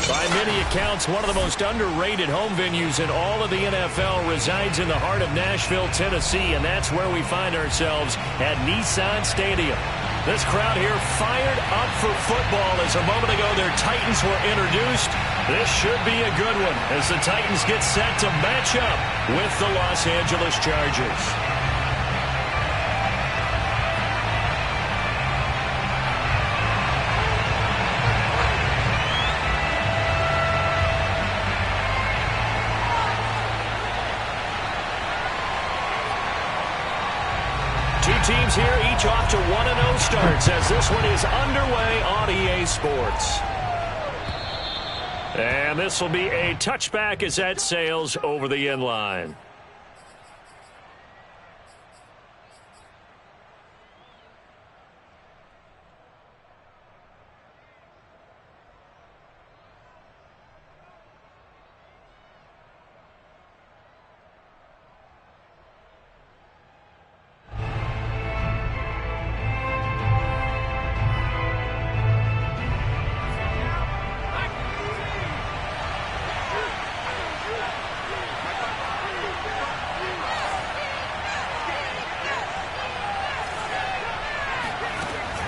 By many accounts, one of the most underrated home venues in all of the NFL resides in the heart of Nashville, Tennessee, and that's where we find ourselves at Nissan Stadium. This crowd here fired up for football as a moment ago their Titans were introduced. This should be a good one as the Titans get set to match up with the Los Angeles Chargers. Teams here, each off to 1-0 starts as this one is underway on EA Sports. And this will be a touchback as that sails over the end line.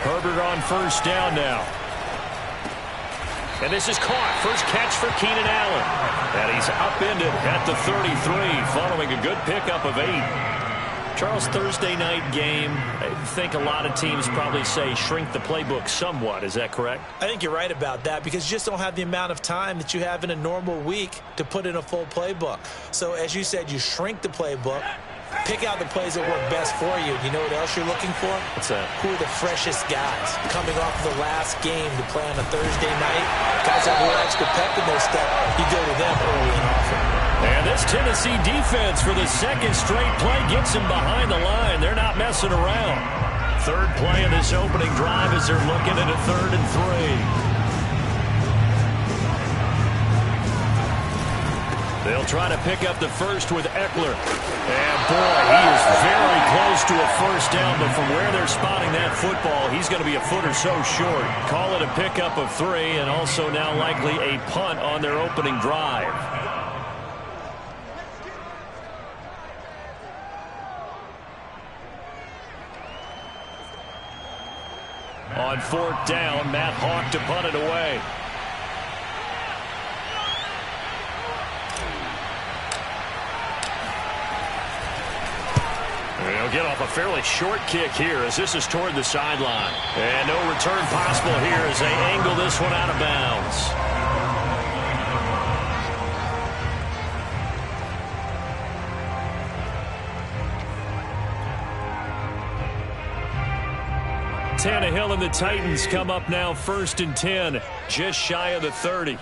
Herbert on first down now. And this is caught. First catch for Keenan Allen. And he's upended at the 33 following a good pickup of 8. Charles, Thursday night game, I think a lot of teams probably say shrink the playbook somewhat. Is that correct? I think you're right about that because you just don't have the amount of time that you have in a normal week to put in a full playbook. So as you said, you shrink the playbook. Pick out the plays that work best for you. You know what else you're looking for? What's that? Who are the freshest guys coming off the last game to play on a Thursday night? Guys have a little extra pep in their step. You go to them early and often. And this Tennessee defense for the second straight play gets him behind the line. They're not messing around. Third play of this opening drive as they're looking at a 3rd and 3. They'll try to pick up the first with Eckler. And, boy, he is very close to a first down, but from where they're spotting that football, he's going to be a foot or so short. Call it a pickup of 3 and also now likely a punt on their opening drive. On 4th down, Matt Hawk to punt it away. They'll get off a fairly short kick here as this is toward the sideline. And no return possible here as they angle this one out of bounds. Tannehill and the Titans come up now 1st and 10, just shy of the 30.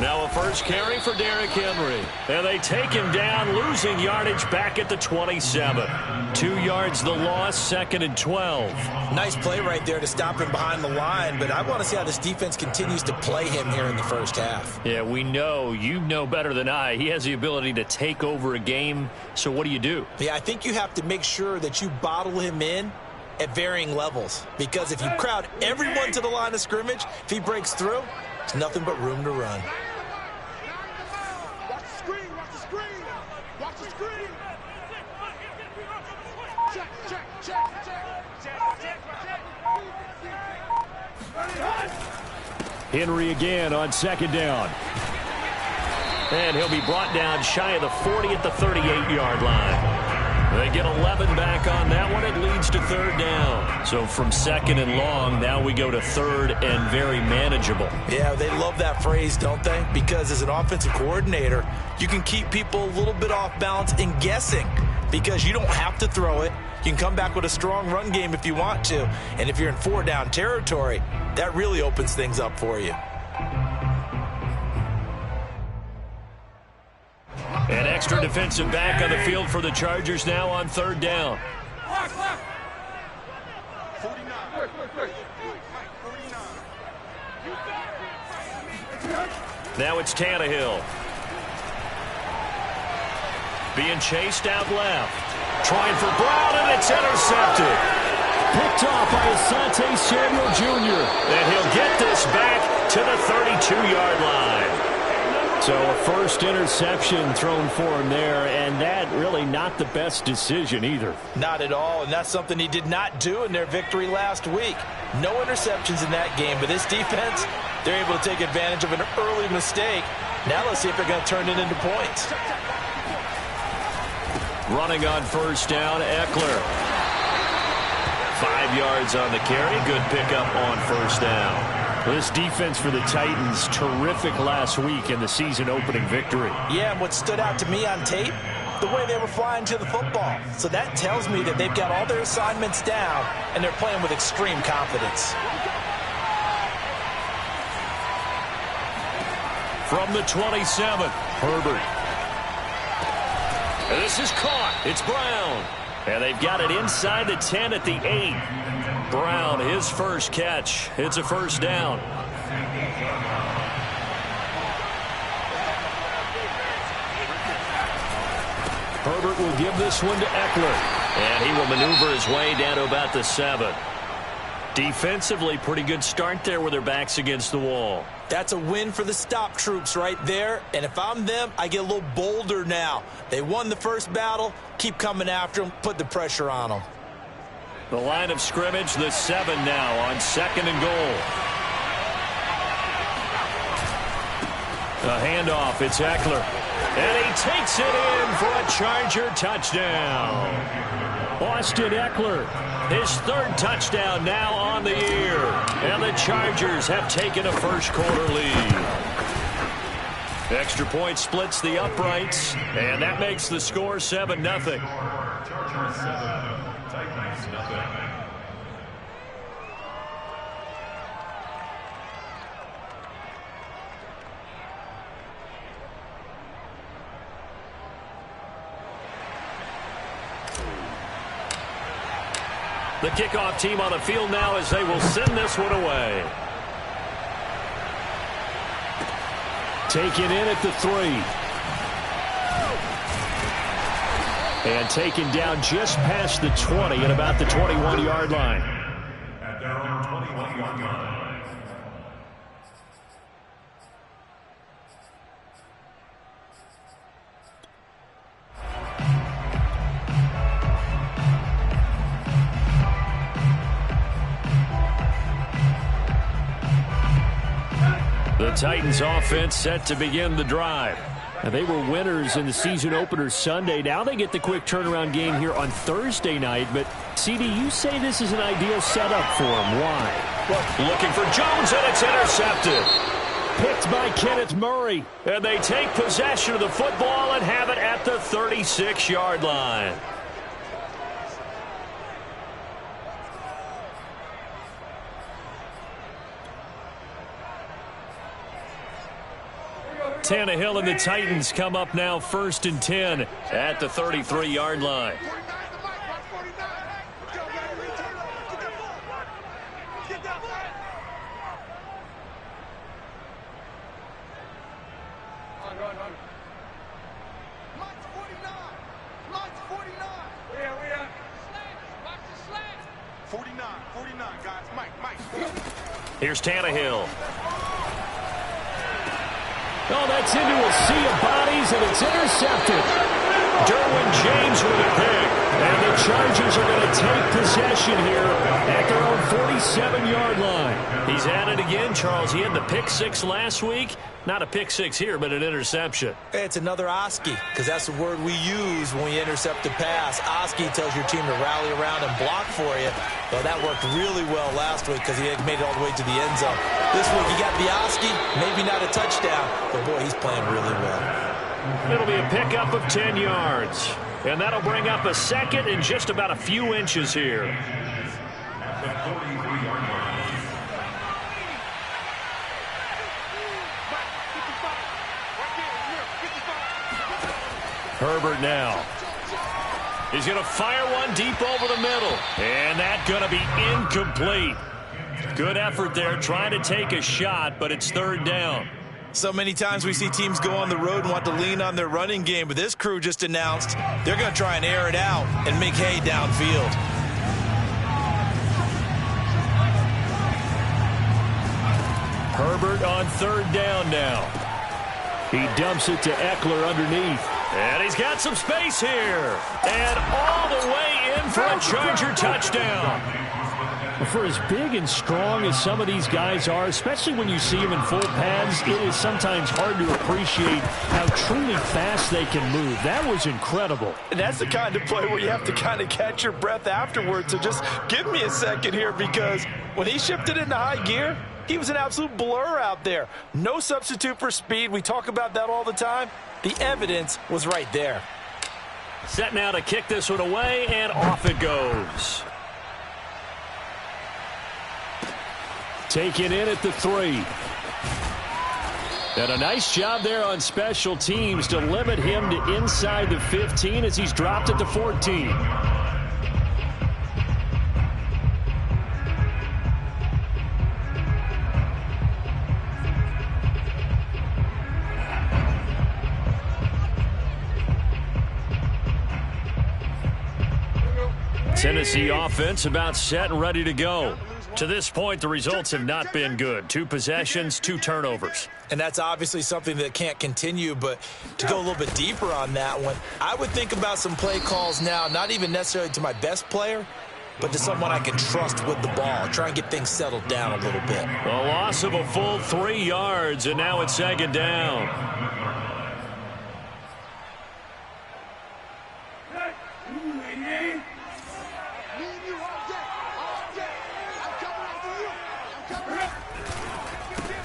Now a first carry for Derrick Henry. And they take him down, losing yardage back at the 27. 2 yards the loss, 2nd and 12. Nice play right there to stop him behind the line, but I want to see how this defense continues to play him here in the first half. Yeah, we know, you know better than I, he has the ability to take over a game, so what do? Yeah, I think you have to make sure that you bottle him in at varying levels, because if you crowd everyone to the line of scrimmage, if he breaks through, it's nothing but room to run. Henry again on 2nd down. And he'll be brought down shy of the 40 at the 38-yard line. They get 11 back on that one. It leads to third down. So from second and long, now we go to third and very manageable. Yeah, they love that phrase, don't they? Because as an offensive coordinator, you can keep people a little bit off balance and guessing because you don't have to throw it. You can come back with a strong run game if you want to. And if you're in four-down territory, that really opens things up for you. An extra defensive back on the field for the Chargers now on third down. Now it's Tannehill. Being chased out left. Trying for Brown, and it's intercepted. Picked off by Asante Samuel Jr. And he'll get this back to the 32-yard line. So a first interception thrown for him there, and that really not the best decision either. Not at all, and that's something he did not do in their victory last week. No interceptions in that game, but this defense, they're able to take advantage of an early mistake. Now let's see if they're going to turn it into points. Running on first down, Eckler. 5 yards on the carry. Good pickup on first down. This defense for the Titans, terrific last week in the season-opening victory. Yeah, and what stood out to me on tape, the way they were flying to the football. So that tells me that they've got all their assignments down, and they're playing with extreme confidence. From the 27, Herbert. And this is caught. It's Brown. And they've got it inside the 10 at the 8. Brown, his first catch. It's a first down. Herbert will give this one to Eckler. And he will maneuver his way down to about the 7. Defensively, pretty good start there with their backs against the wall. That's a win for the stop troops right there. And if I'm them, I get a little bolder now. They won the first battle. Keep coming after them. Put the pressure on them. The line of scrimmage, the 7 now on second and goal. A handoff, it's Eckler. And he takes it in for a Charger touchdown. Austin Eckler, his third touchdown now on the year. And the Chargers have taken a first-quarter lead. Extra point splits the uprights, and that makes the score 7-0. Chargers 7, Titans nothing. The kickoff team on the field now as they will send this one away. Taken in at the 3. And taken down just past the 20 at about the 21-yard line. At their own 21-yard line. The Titans offense set to begin the drive. Now, they were winners in the season opener Sunday. Now they get the quick turnaround game here on Thursday night. But, CD, you say this is an ideal setup for them. Why? Well, looking for Jones, and it's intercepted. Picked by Kenneth Murray. And they take possession of the football and have it at the 36-yard line. Tannehill and the Titans come up now 1st and 10 at the 33-yard line. Here's Tannehill. Oh, that's into a sea of bodies, and it's intercepted. Derwin James with a pick. And the the Chargers are going to take possession here at their own 47-yard line. He's at it again, Charles. He had the pick six last week. Not a pick six here, but an interception. It's another Oski, because that's the word we use when we intercept a pass. Oski tells your team to rally around and block for you. Well, that worked really well last week because he had made it all the way to the end zone. This week he got the Oski, maybe not a touchdown, but boy, he's playing really well. It'll be a pickup of 10 yards. And that'll bring up a second in just about a few inches here. Herbert now. He's going to fire one deep over the middle. And that's going to be incomplete. Good effort there trying to take a shot, but it's third down. So many times we see teams go on the road and want to lean on their running game, but this crew just announced they're going to try and air it out and make hay downfield. Herbert on third down now. He dumps it to Eckler underneath. And he's got some space here. And all the way in for a Charger touchdown. For as big and strong as some of these guys are, especially when you see them in full pads, it is sometimes hard to appreciate how truly fast they can move. That was incredible. And that's the kind of play where you have to kind of catch your breath afterwards. So just give me a second here, because when he shifted into high gear, he was an absolute blur out there. No substitute for speed. We talk about that all the time. The evidence was right there. Set now to kick this one away, and off it goes. Taken in at the 3. And a nice job there on special teams to limit him to inside the 15 as he's dropped at the 14. Tennessee offense about set and ready to go. To this point, the results have not been good. 2 possessions, 2 turnovers. And that's obviously something that can't continue, but to go a little bit deeper on that one, I would think about some play calls now, not even necessarily to my best player, but to someone I can trust with the ball. Try and get things settled down a little bit. A loss of a full 3 yards, and now it's second down.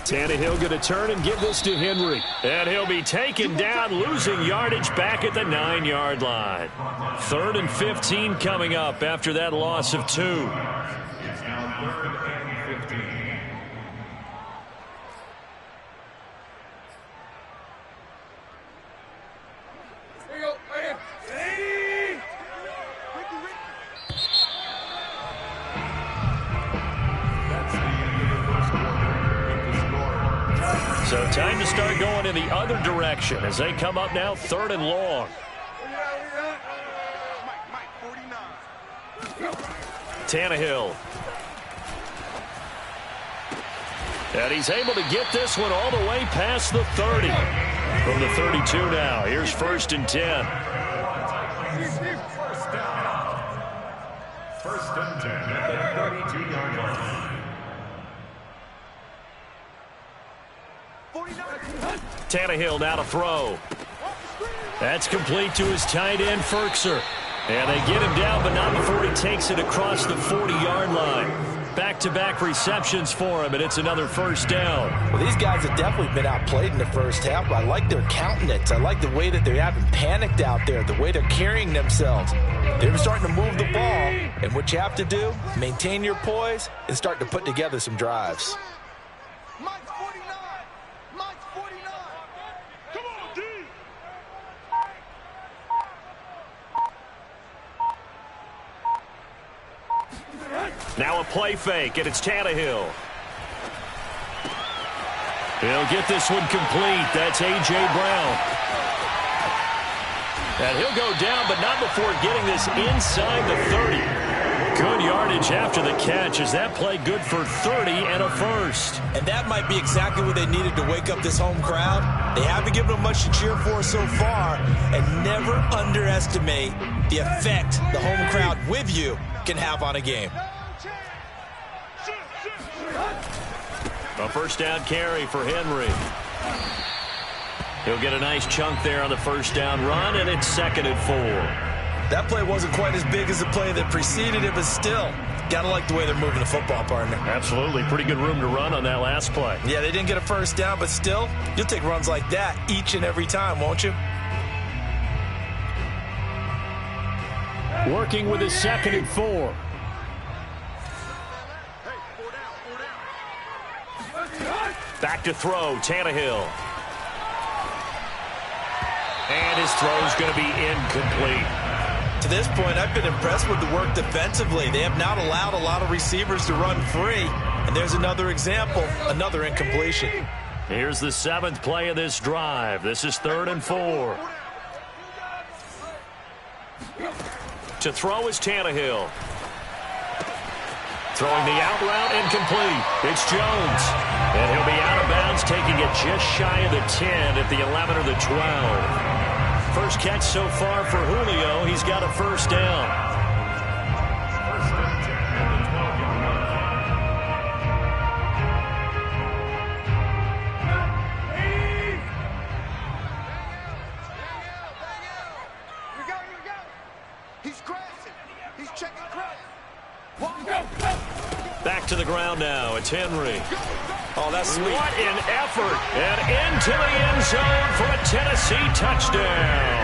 Tannehill going to turn and give this to Henry. And he'll be taken down, losing yardage back at the 9-yard line. 3rd and 15 coming up after that loss of 2. So time to start going in the other direction as they come up now 3rd and long. Tannehill. And he's able to get this one all the way past the 30. From the 32 now, here's 1st and 10. First and 10 at the 32-yard line. Tannehill now to throw. That's complete to his tight end, Firkser. And they get him down, but not before he takes it across the 40-yard line. Back-to-back receptions for him, and it's another 1st down. Well, these guys have definitely been outplayed in the first half. I like their countenance. I like the way that they haven't panicked out there, the way they're carrying themselves. They're starting to move the ball, and what you have to do, maintain your poise and start to put together some drives. Now a play fake, and it's Tannehill. He'll get this one complete. That's A.J. Brown. And he'll go down, but not before getting this inside the 30. Good yardage after the catch. Is that play good for 30 and a first? And that might be exactly what they needed to wake up this home crowd. They haven't given them much to cheer for so far, and never underestimate the effect the home crowd with you can have on a game. A first down carry for Henry. He'll get a nice chunk there on the first down run, and it's 2nd and 4. That play wasn't quite as big as the play that preceded it, but still, got to like the way they're moving the football, partner. Absolutely. Pretty good room to run on that last play. Yeah, they didn't get a first down, but still, you'll take runs like that each and every time, won't you? Working with his 2nd and 4. Back to throw, Tannehill. And his throw's going to be incomplete. To this point, I've been impressed with the work defensively. They have not allowed a lot of receivers to run free. And there's another example, another incompletion. Here's the 7th play of this drive. This is 3rd and 4. To throw is Tannehill. Throwing the out route, incomplete. It's Jones. And he'll be out of bounds, taking it just shy of the 10 at the 11 or the 12. First catch so far for Julio. He's got a first down. First and 10 at the 12-yard line. He's crashing. He's checking crash. Back to the ground now. It's Henry. Oh, that's sweet. What an effort. And into the end zone for a Tennessee touchdown.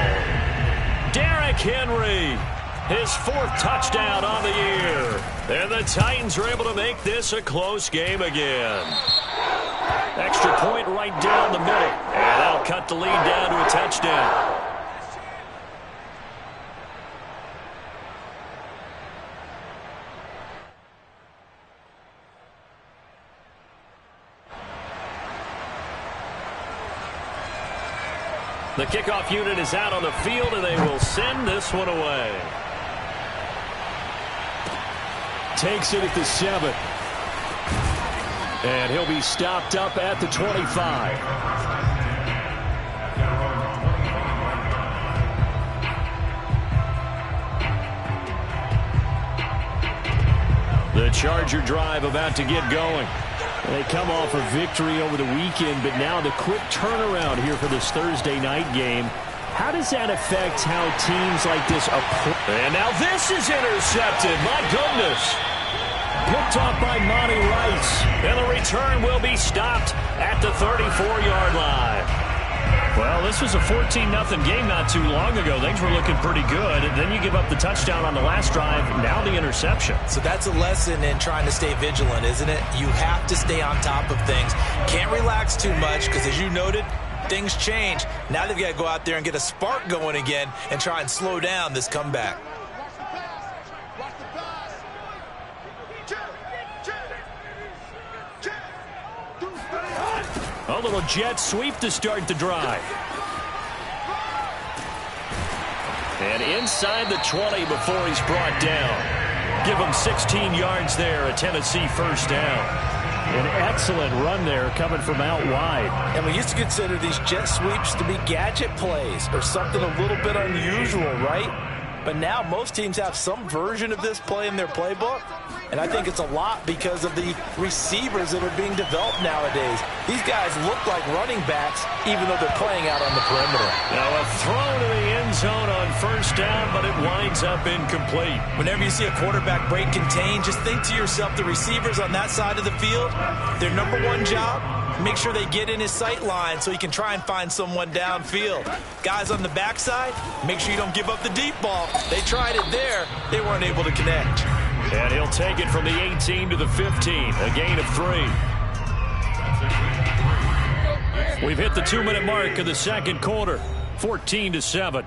Derrick Henry, his 4th touchdown on the year. And the Titans are able to make this a close game again. Extra point right down the middle. And that'll cut the lead down to a touchdown. The kickoff unit is out on the field, and they will send this one away. Takes it at the 7. And he'll be stopped up at the 25. The Charger drive about to get going. They come off a victory over the weekend, but now the quick turnaround here for this Thursday night game. How does that affect how teams like this approach? And now this is intercepted. My goodness. Picked off by Monty Rice. And the return will be stopped at the 34-yard line. Well, this was a 14-0 game not too long ago. Things were looking pretty good. And then you give up the touchdown on the last drive. Now the interception. So that's a lesson in trying to stay vigilant, isn't it? You have to stay on top of things. Can't relax too much because, as you noted, things change. Now they've got to go out there and get a spark going again and try and slow down this comeback. A little jet sweep to start the drive. And inside the 20 before he's brought down. Give him 16 yards there, a Tennessee first down. An excellent run there coming from out wide. And we used to consider these jet sweeps to be gadget plays or something a little bit unusual, right? But now most teams have some version of this play in their playbook. And I think it's a lot because of the receivers that are being developed nowadays. These guys look like running backs even though they're playing out on the perimeter. Now a throw to the end zone on first down, but it winds up incomplete. Whenever you see a quarterback break contain, just think to yourself, the receivers on that side of the field, their number one job, make sure they get in his sight line so he can try and find someone downfield. Guys on the backside, make sure you don't give up the deep ball. They tried it there. They weren't able to connect. And he'll take it from the 18 to the 15, a gain of 3. We've hit the 2-minute mark of the second quarter, 14-7.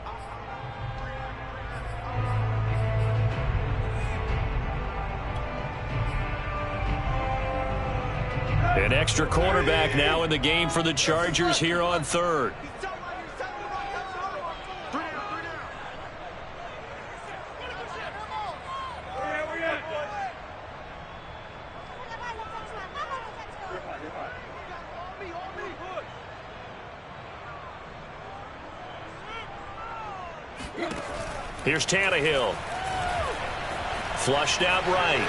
An extra quarterback now in the game for the Chargers here on third. Here's Tannehill. Flushed out right.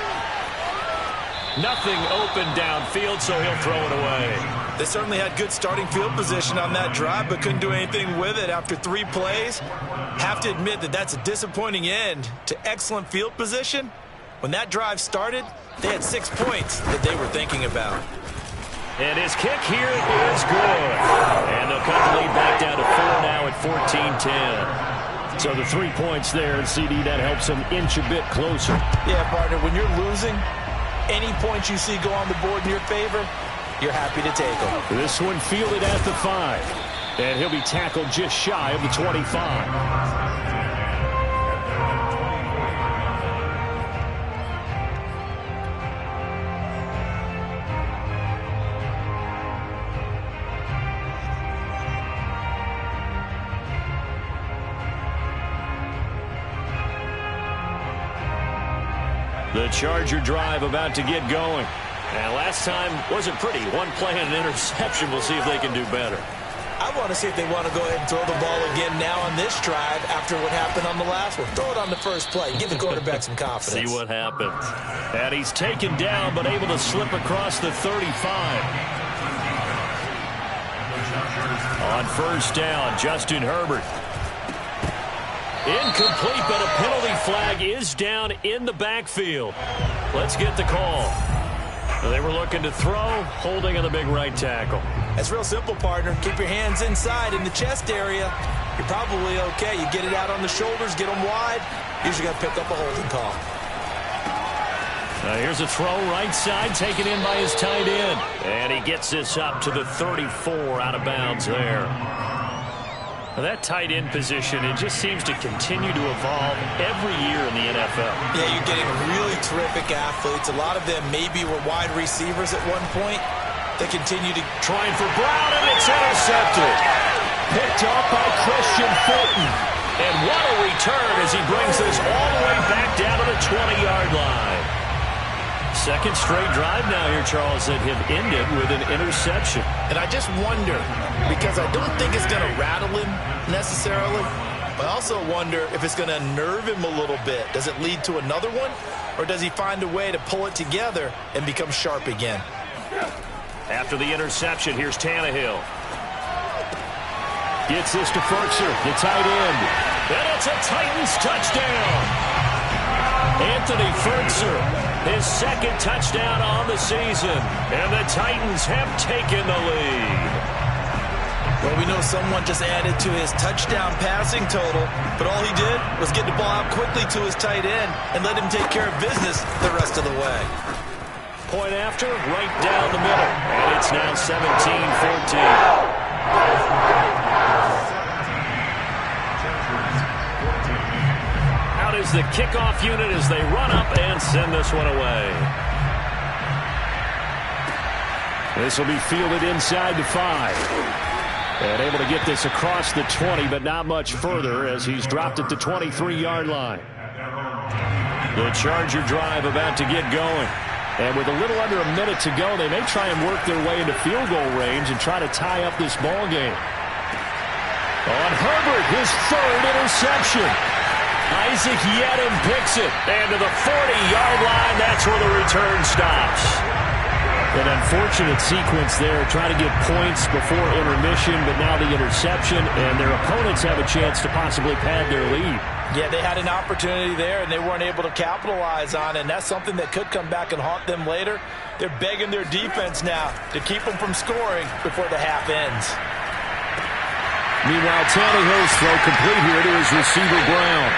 Nothing open downfield, so he'll throw it away. They certainly had good starting field position on that drive, but couldn't do anything with it after 3 plays. Have to admit that that's a disappointing end to excellent field position. When that drive started, they had 6 points that they were thinking about. And his kick here is good. And they'll cut the lead back down to 4 now at 14-10. So the 3 points there, and CD, that helps them inch a bit closer. Yeah, partner, when you're losing, any points you see go on the board in your favor, you're happy to take them. This one fielded at the 5. And he'll be tackled just shy of the 25. The Charger drive about to get going. And last time wasn't pretty. 1 play and an interception. We'll see if they can do better. I want to see if they want to go ahead and throw the ball again now on this drive after what happened on the last one. Throw it on the first play. Give the quarterback some confidence. See what happens. And he's taken down but able to slip across the 35. On first down, Justin Herbert. Incomplete, but a penalty flag is down in the backfield. Let's get the call. They were looking to throw, holding on the big right tackle. That's real simple, partner. Keep your hands inside in the chest area. You're probably okay. You get it out on the shoulders, get them wide. Usually got to pick up a holding call. Here's a throw right side, taken in by his tight end. And he gets this up to the 34, out of bounds there. That tight end position, it just seems to continue to evolve every year in the NFL. Yeah, you're getting really terrific athletes. A lot of them maybe were wide receivers at one point. They continue to... Trying for Brown, and it's intercepted. Picked off by Christian Fulton. And what a return as he brings this all the way back down to the 20-yard line. Second straight drive now here, Charles, that have ended with an interception. And I just wonder, because I don't think it's going to rattle him necessarily, but I also wonder if it's going to nerve him a little bit. Does it lead to another one, or does he find a way to pull it together and become sharp again? After the interception, here's Tannehill. Gets this to Firkser, the tight end. And it's a Titans touchdown. Anthony Firkser. His second touchdown on the season. And the Titans have taken the lead. Well, we know someone just added to his touchdown passing total, but all he did was get the ball out quickly to his tight end and let him take care of business the rest of the way. Point after, right down the middle. And it's now 17-14. Is the kickoff unit as they run up and send this one away. This will be fielded inside the 5. And able to get this across the 20, but not much further as he's dropped at the 23-yard line. The Charger drive about to get going. And with a little under a minute to go, they may try and work their way into field goal range and try to tie up this ball game. On Herbert, his 3rd interception. Isaac Yiadom picks it. And to the 40-yard line, that's where the return stops. An unfortunate sequence there, trying to get points before intermission, but now the interception, and their opponents have a chance to possibly pad their lead. Yeah, they had an opportunity there, and they weren't able to capitalize on it, and that's something that could come back and haunt them later. They're begging their defense now to keep them from scoring before the half ends. Meanwhile, Tannehill's throw complete here to his receiver, Brown.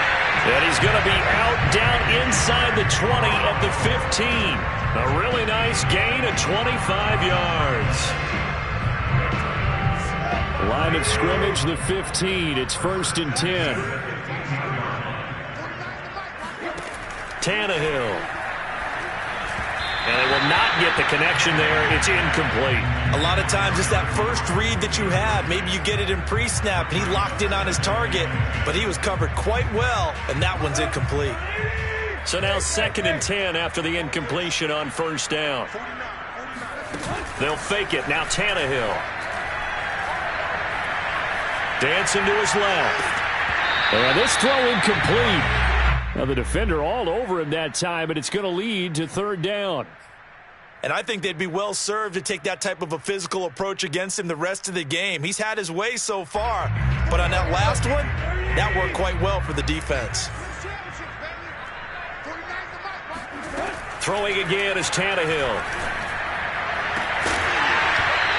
And he's going to be out down inside the 20 at the 15. A really nice gain of 25 yards. Line of scrimmage, the 15. It's 1st and 10. Tannehill. And they will not get the connection there. It's incomplete. A lot of times it's that first read that you have. Maybe you get it in pre-snap, and he locked in on his target, but he was covered quite well, and that one's incomplete. So now 2nd and 10 after the incompletion on 1st down. They'll fake it. Now Tannehill. Dancing to his left. And this throw incomplete. Now the defender all over him that time, but it's going to lead to third down. And I think they'd be well served to take that type of a physical approach against him the rest of the game. He's had his way so far, but on that last one, that worked quite well for the defense. Throwing again is Tannehill.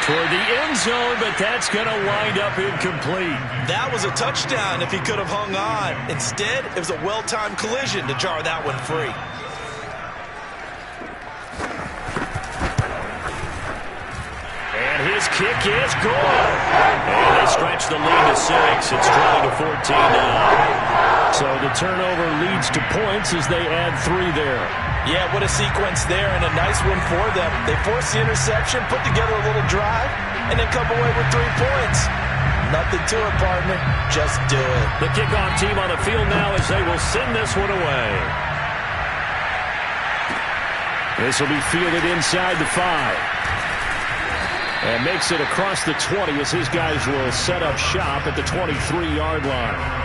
Toward the end zone, but that's going to wind up incomplete. That was a touchdown if he could have hung on. Instead, it was a well-timed collision to jar that one free. And his kick is good. And they stretch the lead to 6. It's 20-14 now. So the turnover leads to points as they add 3 there. Yeah, what a sequence there, and a nice one for them. They force the interception, put together a little drive, and then come away with 3 points. Nothing to it, partner. Just do it. The kickoff team on the field now as they will send this one away. This will be fielded inside the 5. And makes it across the 20 as his guys will set up shop at the 23-yard line.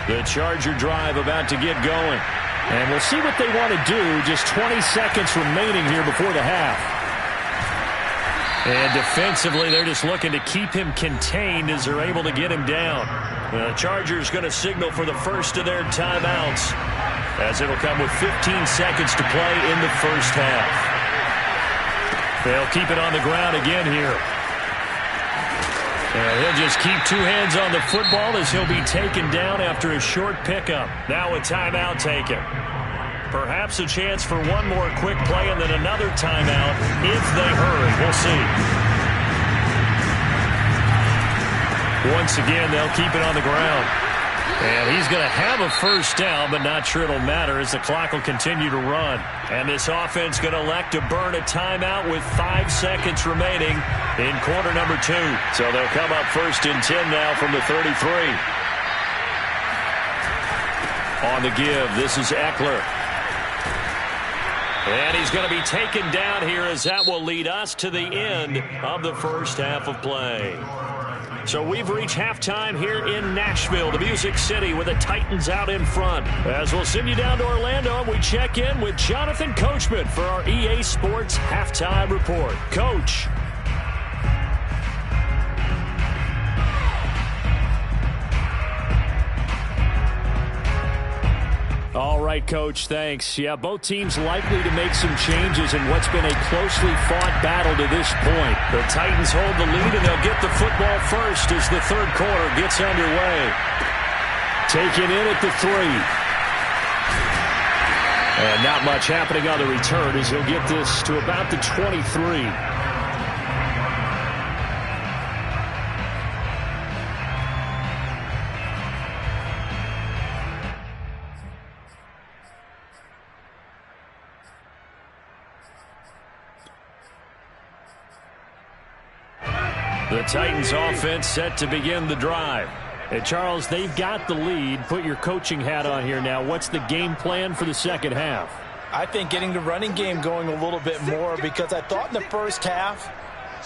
The Charger drive about to get going. And we'll see what they want to do. Just 20 seconds remaining here before the half. And defensively, they're just looking to keep him contained as they're able to get him down. The Chargers going to signal for the first of their timeouts, as it'll come with 15 seconds to play in the first half. They'll keep it on the ground again here. And he'll just keep 2 hands on the football as he'll be taken down after a short pickup. Now a timeout taken. Perhaps a chance for one more quick play and then another timeout if they hurry. We'll see. Once again, they'll keep it on the ground. And he's going to have a first down, but not sure it'll matter as the clock will continue to run. And this offense going to elect to burn a timeout with 5 seconds remaining in quarter number 2. So they'll come up first and 10 now from the 33. On the give, this is Eckler. And he's going to be taken down here as that will lead us to the end of the first half of play. So we've reached halftime here in Nashville, the Music City, with the Titans out in front. As we'll send you down to Orlando, and we check in with Jonathan Coachman for our EA Sports Halftime Report. Coach. All right, Coach, thanks. Yeah, both teams likely to make some changes in what's been a closely fought battle to this point. The Titans hold the lead, and they'll get the football first as the third quarter gets underway. Taken in at the 3. And not much happening on the return as he'll get this to about the 23. The Titans offense set to begin the drive. And Charles, they've got the lead. Put your coaching hat on here now. What's the game plan for the second half? I think getting the running game going a little bit more, because I thought in the first half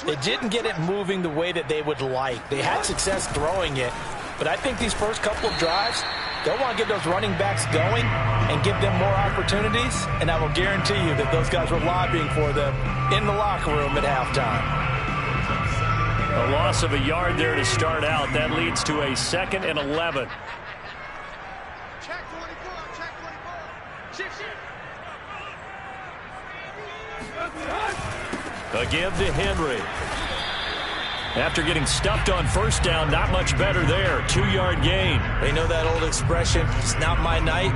they didn't get it moving the way that they would like. They had success throwing it, but I think these first couple of drives, they'll want to get those running backs going and give them more opportunities, and I will guarantee you that those guys were lobbying for them in the locker room at halftime. A loss of a yard there to start out. That leads to a 2nd and 11. Check 24, check 24. A give to Henry. After getting stuffed on first down, not much better there. 2-yard gain. They know that old expression, it's not my night.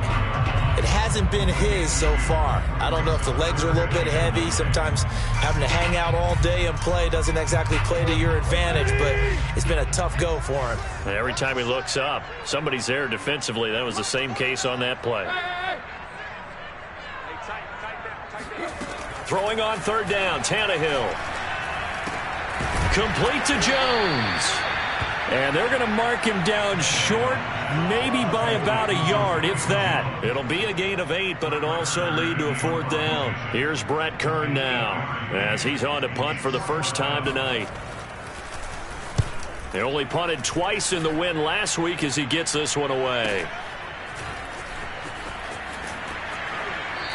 It hasn't been his so far. I don't know if the legs are a little bit heavy. Sometimes having to hang out all day and play doesn't exactly play to your advantage, but it's been a tough go for him. And every time he looks up, somebody's there defensively. That was the same case on that play. Throwing on third down, Tannehill. Complete to Jones. And they're going to mark him down short maybe by about a yard, if that. It'll be a gain of 8, but it'll also lead to a 4th down. Here's Brett Kern now as he's on to punt for the first time tonight. They only punted twice in the win last week as he gets this one away.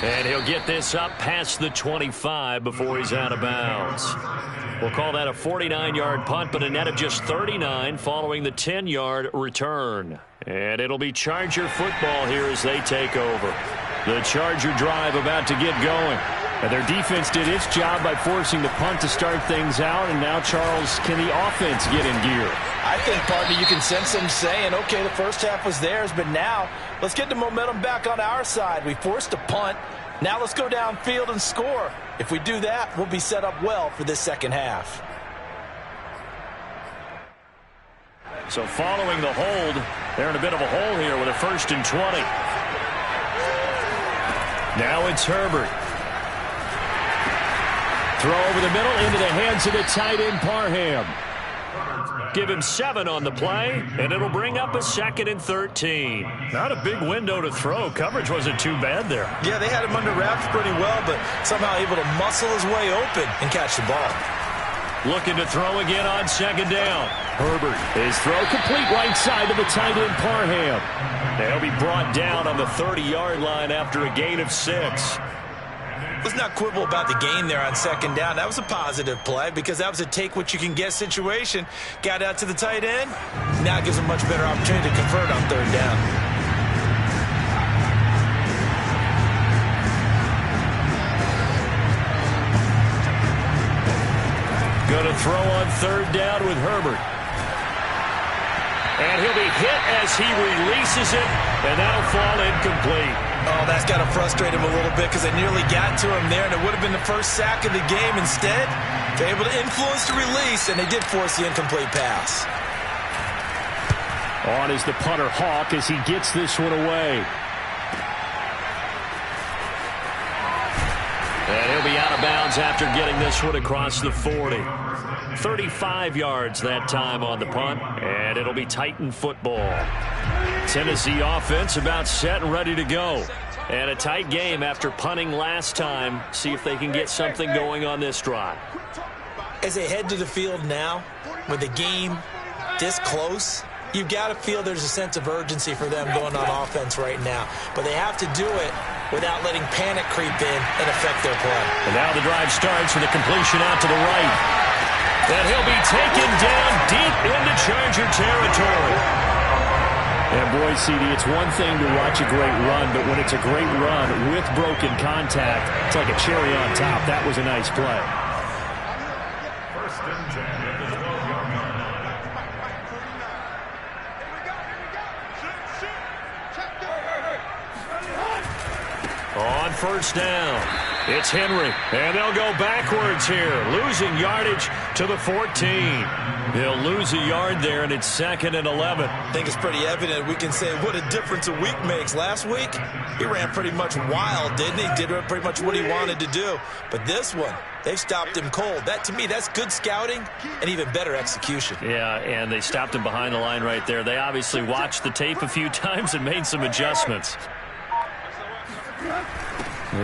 And he'll get this up past the 25 before he's out of bounds. We'll call that a 49-yard punt, but a net of just 39 following the 10-yard return. And it'll be Charger football here as they take over. The Charger drive about to get going. And their defense did its job by forcing the punt to start things out. And now, Charles, can the offense get in gear? I think, partner, you can sense them saying, okay, the first half was theirs, but now let's get the momentum back on our side. We forced a punt. Now let's go downfield and score. If we do that, we'll be set up well for this second half. So following the hold, they're in a bit of a hole here with a 1st and 20. Now it's Herbert. Throw over the middle into the hands of the tight end Parham. Give him 7 on the play, and it'll bring up a 2nd and 13. Not a big window to throw. Coverage wasn't too bad there. Yeah, they had him under wraps pretty well, but somehow able to muscle his way open and catch the ball. Looking to throw again on 2nd down. Herbert, his throw complete right side to the tight end Parham. They'll be brought down on the 30-yard line after a gain of 6. Let's not quibble about the gain there on 2nd down. That was a positive play because that was a take-what-you-can-get situation. Got out to the tight end. Now it gives him a much better opportunity to convert on 3rd down. Going to throw on 3rd down with Herbert. And he'll be hit as he releases it, and that'll fall incomplete. Oh, that's got to frustrate him a little bit because they nearly got to him there, and it would have been the first sack of the game. Instead, they're able to influence the release, and they did force the incomplete pass. On is the punter, Hawk, as he gets this one away. And he'll be out of bounds after getting this one across the 40. 35 yards that time on the punt, and it'll be Titan football. Tennessee offense about set and ready to go. And a tight game after punting last time. See if they can get something going on this drive. As they head to the field now, with the game this close, you've got to feel there's a sense of urgency for them going on offense right now. But they have to do it without letting panic creep in and affect their play. And now the drive starts with a completion out to the right. And he'll be taken down deep into Charger territory. And boy, CD, it's one thing to watch a great run, but when it's a great run with broken contact, it's like a cherry on top. That was a nice play. 1st and 10 at the 12-yard line. On 1st down, it's Henry, and they'll go backwards here, losing yardage to the 14. They'll lose a yard there, and it's 2nd and 11. I think it's pretty evident we can say what a difference a week makes. Last week, he ran pretty much wild, didn't he? Did pretty much what he wanted to do. But this one, they've stopped him cold. That, to me, that's good scouting and even better execution. Yeah, and they stopped him behind the line right there. They obviously watched the tape a few times and made some adjustments.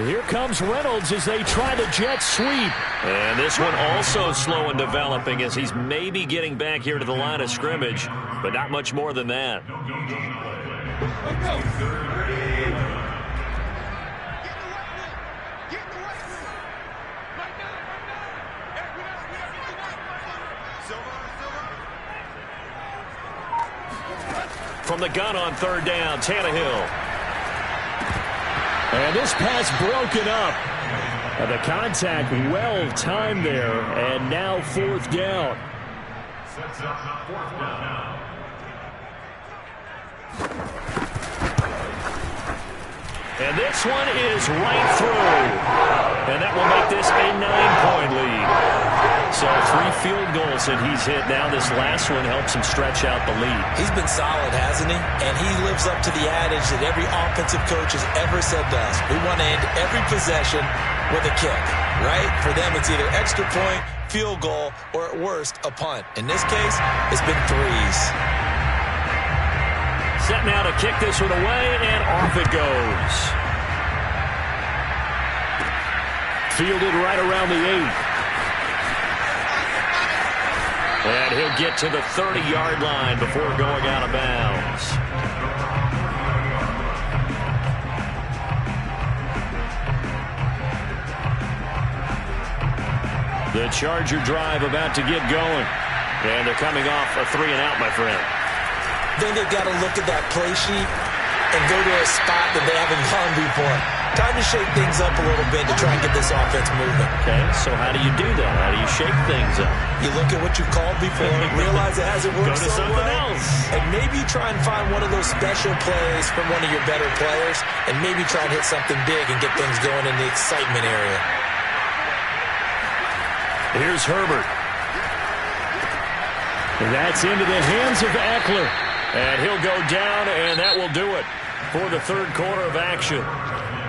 Here comes Reynolds as they try the jet sweep. And this one also slow and developing as he's maybe getting back here to the line of scrimmage, but not much more than that. From the gun on 3rd down, Tannehill. And this pass broken up. And the contact well timed there. And now 4th down. Sets up 4th down. And this one is right through. And that will make this a 9-point lead. So 3 field goals that he's hit now. This last one helps him stretch out the lead. He's been solid, hasn't he? And he lives up to the adage that every offensive coach has ever said to us. We want to end every possession with a kick, right? For them, it's either extra point, field goal, or at worst, a punt. In this case, it's been threes. set now to kick this one away, and off it goes. Fielded right around the 8. And he'll get to the 30-yard line before going out of bounds. The Charger drive about to get going. And they're coming off a 3-and-out, my friend. Then they've got to look at that play sheet and go to a spot that they haven't gone before. Time to shake things up a little bit to try and get this offense moving. Okay, so how do you do that? How do you shake things up? You look at what you've called before, realize it hasn't worked Go to so something well, else. and maybe try and find one of those special plays from one of your better players, and maybe try and hit something big and get things going in the excitement area. Here's Herbert. That's into the hands of Eckler. And he'll go down, and that will do it for the third quarter of action.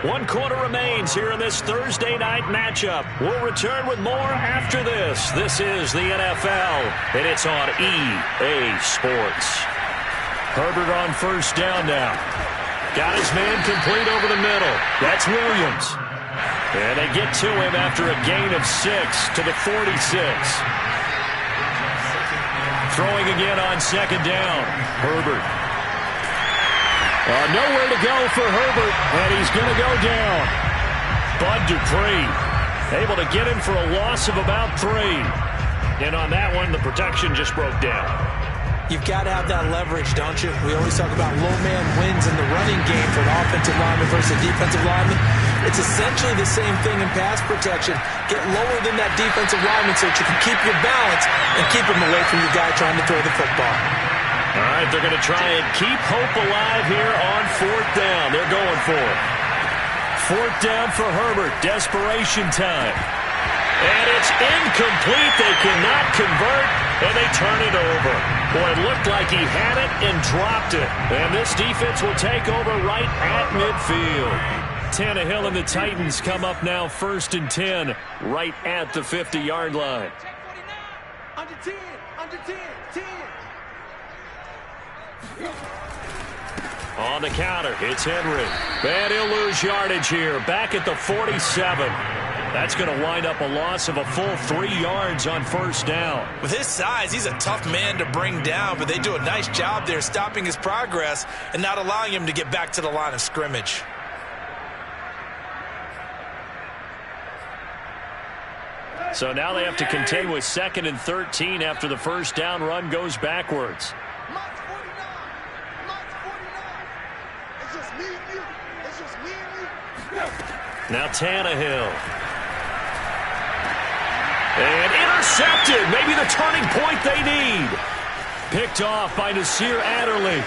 1 quarter remains here in this Thursday night matchup. We'll return with more after this. This is the NFL, and it's on EA Sports. Herbert on first down now. Got his man complete over the middle. That's Williams. And they get to him after a gain of 6 to the 46. Throwing again on second down. Herbert. Nowhere to go for Herbert, and he's going to go down. Bud Dupree able to get him for a loss of about 3. And on that one, the protection just broke down. You've got to have that leverage, don't you? We always talk about low man wins in the running game for an offensive lineman versus a defensive lineman. It's essentially the same thing in pass protection. Get lower than that defensive lineman so that you can keep your balance and keep him away from your guy trying to throw the football. All right, they're going to try and keep hope alive here on 4th down. They're going for it. 4th down for Herbert. Desperation time. And it's incomplete. They cannot convert, and they turn it over. Boy, it looked like he had it and dropped it. And this defense will take over right at midfield. Tannehill and the Titans come up now 1st and 10, right at the 50-yard line. Under 10, under 10, 10. On the counter, it's Henry. And he'll lose yardage here, back at the 47. That's going to wind up a loss of a full 3 yards on first down. With his size, he's a tough man to bring down, but they do a nice job there stopping his progress and not allowing him to get back to the line of scrimmage. So now they have to contend with 2nd and 13 after the first down run goes backwards. Mike's 49. Mike's 49. It's just me and you. It's just me and you. Now Tannehill. And intercepted. Maybe the turning point they need. Picked off by Nasir Adderley.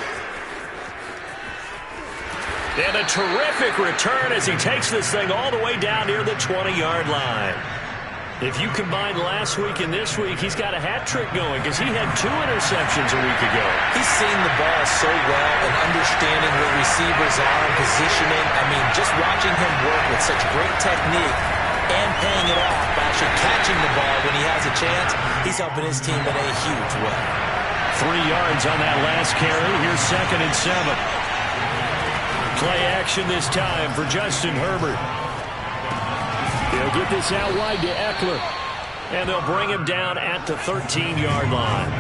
And a terrific return as he takes this thing all the way down near the 20-yard line. If you combine last week and this week, he's got a hat trick going because he had 2 interceptions a week ago. He's seeing the ball so well and understanding where receivers are and positioning. I mean, just watching him work with such great technique and paying it off by actually catching the ball when he has a chance, he's helping his team in a huge way. 3 yards on that last carry. Here's 2nd and 7. Play action this time for Justin Herbert. He'll get this out wide to Eckler. And they'll bring him down at the 13-yard line.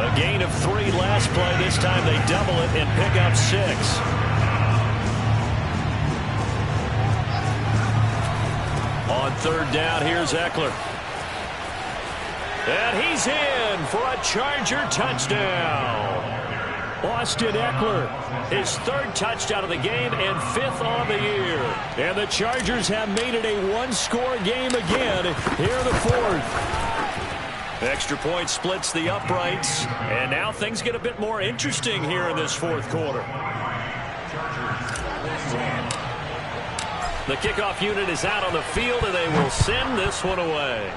A gain of 3 last play. This time they double it and pick up 6. On 3rd down, here's Eckler. And he's in for a Charger touchdown. Austin Eckler, his 3rd touchdown of the game and 5th on the year. And the Chargers have made it a 1-score game again. Here the 4th. Extra point splits the uprights. And now things get a bit more interesting here in this 4th quarter. The kickoff unit is out on the field, and they will send this one away.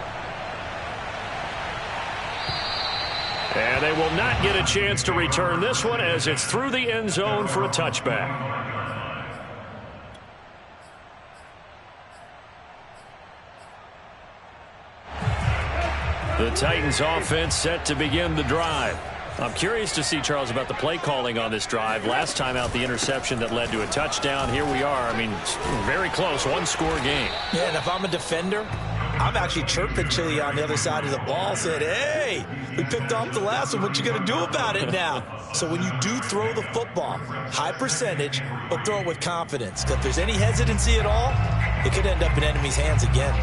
And they will not get a chance to return this one as it's through the end zone for a touchback. The Titans offense set to begin the drive. I'm curious to see, Charles, about the play calling on this drive. Last time out, the interception that led to a touchdown. Here we are. I mean, very close, one-score game. Yeah, and if I'm a defender, I'm actually chirping to you on the other side of the ball, saying, hey, we picked off the last one. What you going to do about it now? So when you do throw the football, high percentage, but throw it with confidence. Because if there's any hesitancy at all, it could end up in enemy's hands again.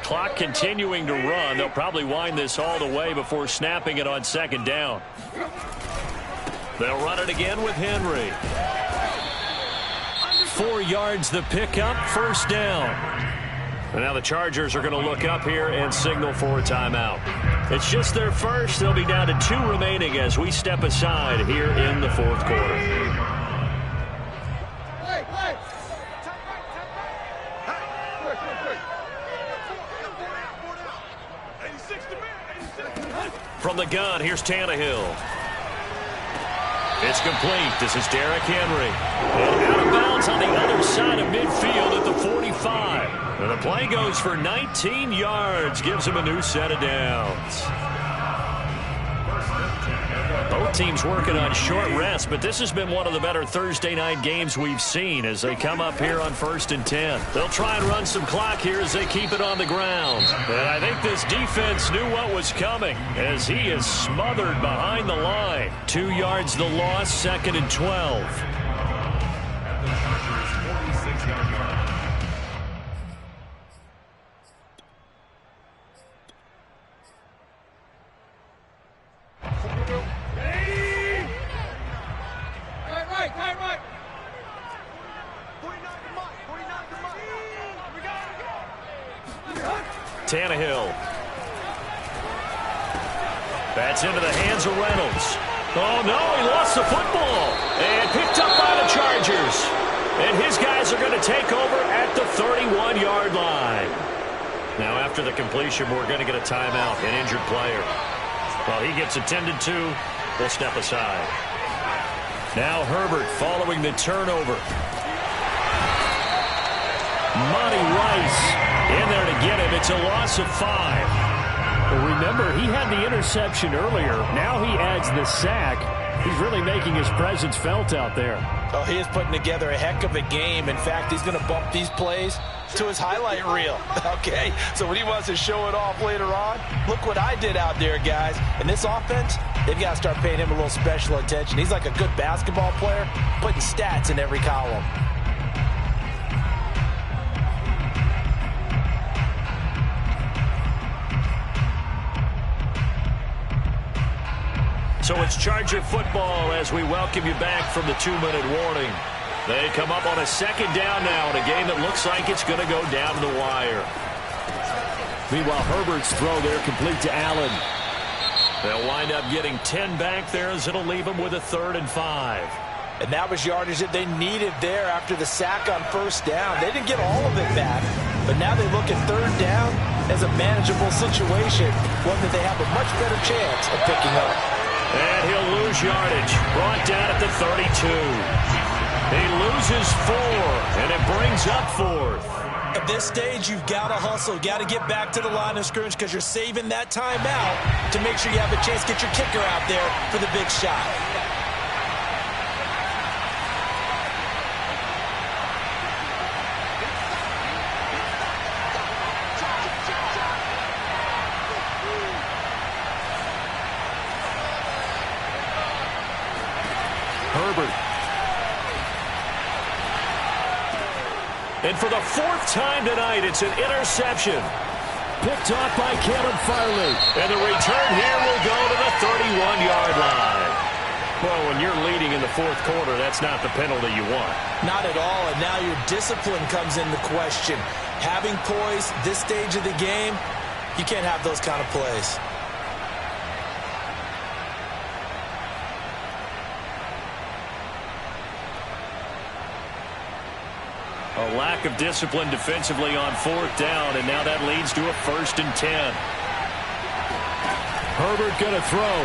Clock continuing to run. They'll probably wind this all the way before snapping it on second down. They'll run it again with Henry. 4 yards the pickup, first down. And now the Chargers are going to look up here and signal for a timeout. It's just their first. They'll be down to 2 remaining as we step aside here in the fourth quarter. From the gun, here's Tannehill. It's complete. This is Derrick Henry. And out of bounds on the other side of midfield at the 45. And the play goes for 19 yards. Gives him a new set of downs. Both teams working on short rest, but this has been one of the better Thursday night games we've seen as they come up here on 1st and 10. They'll try and run some clock here as they keep it on the ground. And I think this defense knew what was coming as he is smothered behind the line. 2 yards the loss, 2nd and 12. Tannehill. That's into the hands of Reynolds. Oh, no, he lost the football. And picked up by the Chargers. And his guys are going to take over at the 31-yard line. Now, after the completion, we're going to get a timeout, an injured player. While he gets attended to, we'll step aside. Now Herbert following the turnover. Monty Rice in there to get him. It's a loss of 5. Well, remember, he had the interception earlier. Now he adds the sack. He's really making his presence felt out there. Oh, he is putting together a heck of a game. In fact, he's going to bump these plays to his highlight reel. Okay, so when he wants to show it off later on, look what I did out there, guys. And this offense, they've got to start paying him a little special attention. He's like a good basketball player, putting stats in every column. So it's Charger football as we welcome you back from the 2-minute warning. They come up on a 2nd down now in a game that looks like it's going to go down to the wire. Meanwhile, Herbert's throw there complete to Allen. They'll wind up getting 10 back there as it'll leave them with a 3rd and 5. And that was yardage that they needed there after the sack on 1st down. They didn't get all of it back, but now they look at 3rd down as a manageable situation, one that they have a much better chance of picking up. And he'll lose yardage. Brought down at the 32. He loses 4, and it brings up 4th. At this stage, you've got to hustle. Got to get back to the line of scrimmage because you're saving that timeout to make sure you have a chance to get your kicker out there for the big shot. Herbert. And for the 4th time tonight, it's an interception. Picked off by Caleb Farley. And the return here will go to the 31-yard line. Well, when you're leading in the 4th quarter, that's not the penalty you want. Not at all, and now your discipline comes into question. Having poise this stage of the game, you can't have those kind of plays. A lack of discipline defensively on 4th down, and now that leads to a 1st and 10. Herbert going to throw.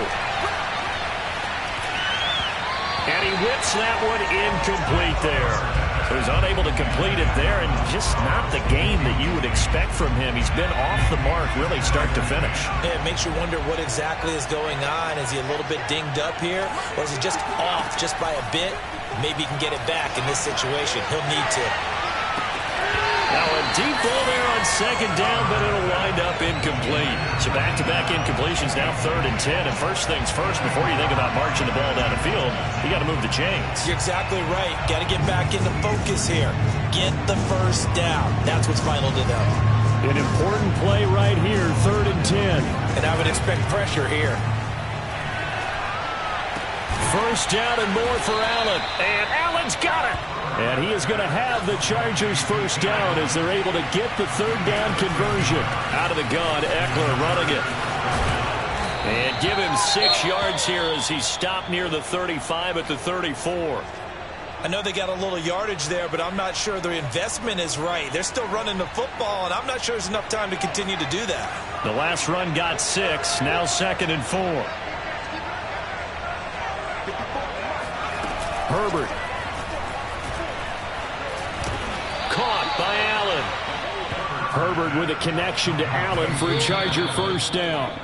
And he whips that one incomplete there. So he's unable to complete it there, and just not the game that you would expect from him. He's been off the mark really start to finish. Yeah, it makes you wonder what exactly is going on. Is he a little bit dinged up here, or is he just off just by a bit? Maybe he can get it back in this situation. He'll need to. Now a deep ball there on second down, but it'll wind up incomplete. So back-to-back incompletions, now 3rd and 10. And first things first, before you think about marching the ball down the field, you got to move the chains. You're exactly right. Got to get back into focus here. Get the first down. That's what's vital to them. An important play right here, 3rd and 10. And I would expect pressure here. First down and more for Allen. And Allen's got it. And he is going to have the Chargers first down as they're able to get the 3rd down conversion. Out of the gun, Eckler running it. And give him 6 yards here as he stopped near the 35 at the 34. I know they got a little yardage there, but I'm not sure their investment is right. They're still running the football, and I'm not sure there's enough time to continue to do that. The last run got 6, now 2nd and 4. Herbert. Caught by Allen. Herbert with a connection to Allen for a Charger first down.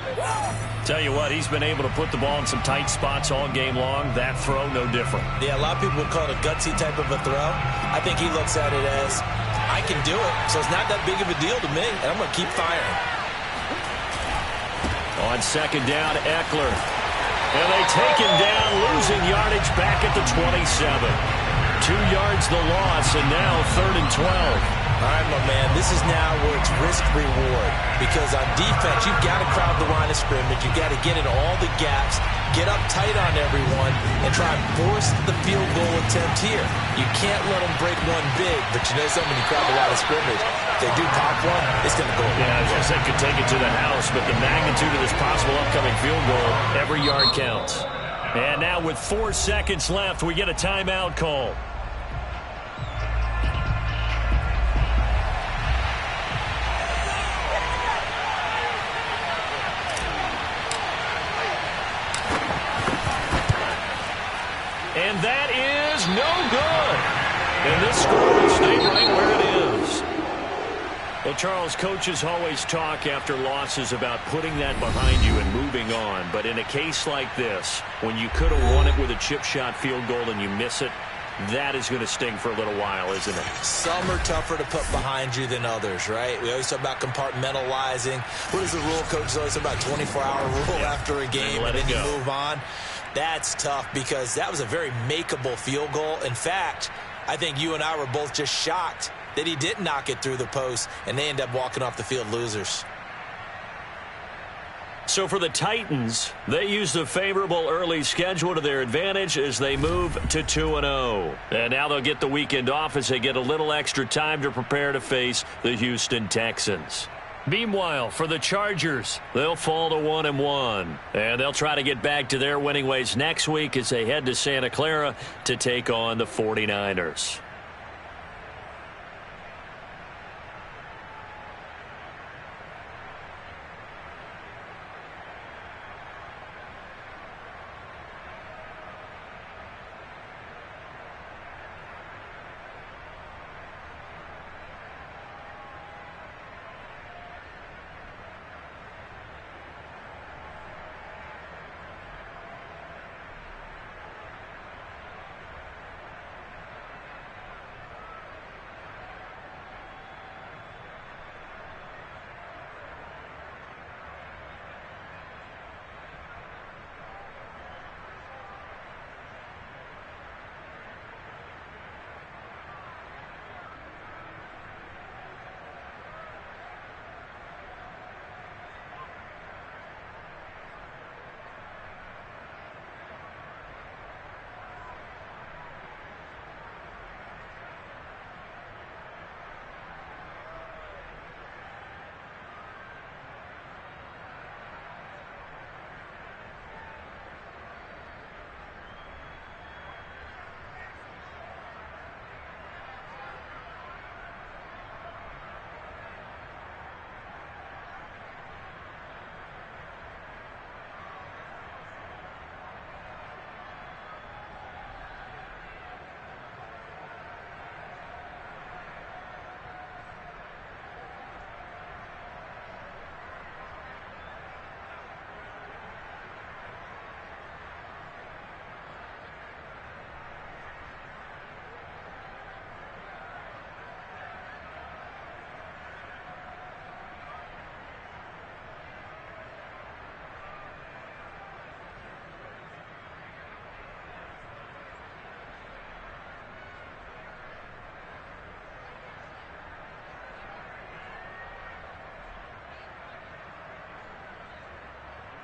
Tell you what, he's been able to put the ball in some tight spots all game long. That throw, no different. Yeah, a lot of people would call it a gutsy type of a throw. I think he looks at it as, I can do it, so it's not that big of a deal to me, and I'm going to keep firing. On second down, Eckler. And they take him down, losing yardage back at the 27. 2 yards the loss, and now 3rd and 12. All right, my man, this is now where it's risk-reward. Because on defense, you've got to crowd the line of scrimmage. You've got to get in all the gaps, get up tight on everyone, and try and force the field goal attempt here. You can't let them break one big, but you know something, when you crowd the line of scrimmage, if they do pop one, it's going to go away. Yeah, I was going to say could take it to the house, but the magnitude of this possible upcoming field goal, every yard counts. And now with 4 seconds left, we get a timeout call. And that is no good. And this score will stay right where it is. Well, Charles, coaches always talk after losses about putting that behind you and moving on. But in a case like this, when you could have won it with a chip shot field goal and you miss it, that is going to sting for a little while, isn't it? Some are tougher to put behind you than others, right? We always talk about compartmentalizing. What is the rule? Coaches always talk about 24-hour rule after a game, and then you move on. That's tough because that was a very makeable field goal. In fact, I think you and I were both just shocked that he didn't knock it through the post, and they end up walking off the field losers. So for the Titans, they used a favorable early schedule to their advantage as they move to 2-0. And now they'll get the weekend off as they get a little extra time to prepare to face the Houston Texans. Meanwhile, for the Chargers, they'll fall to 1-1. And they'll try to get back to their winning ways next week as they head to Santa Clara to take on the 49ers.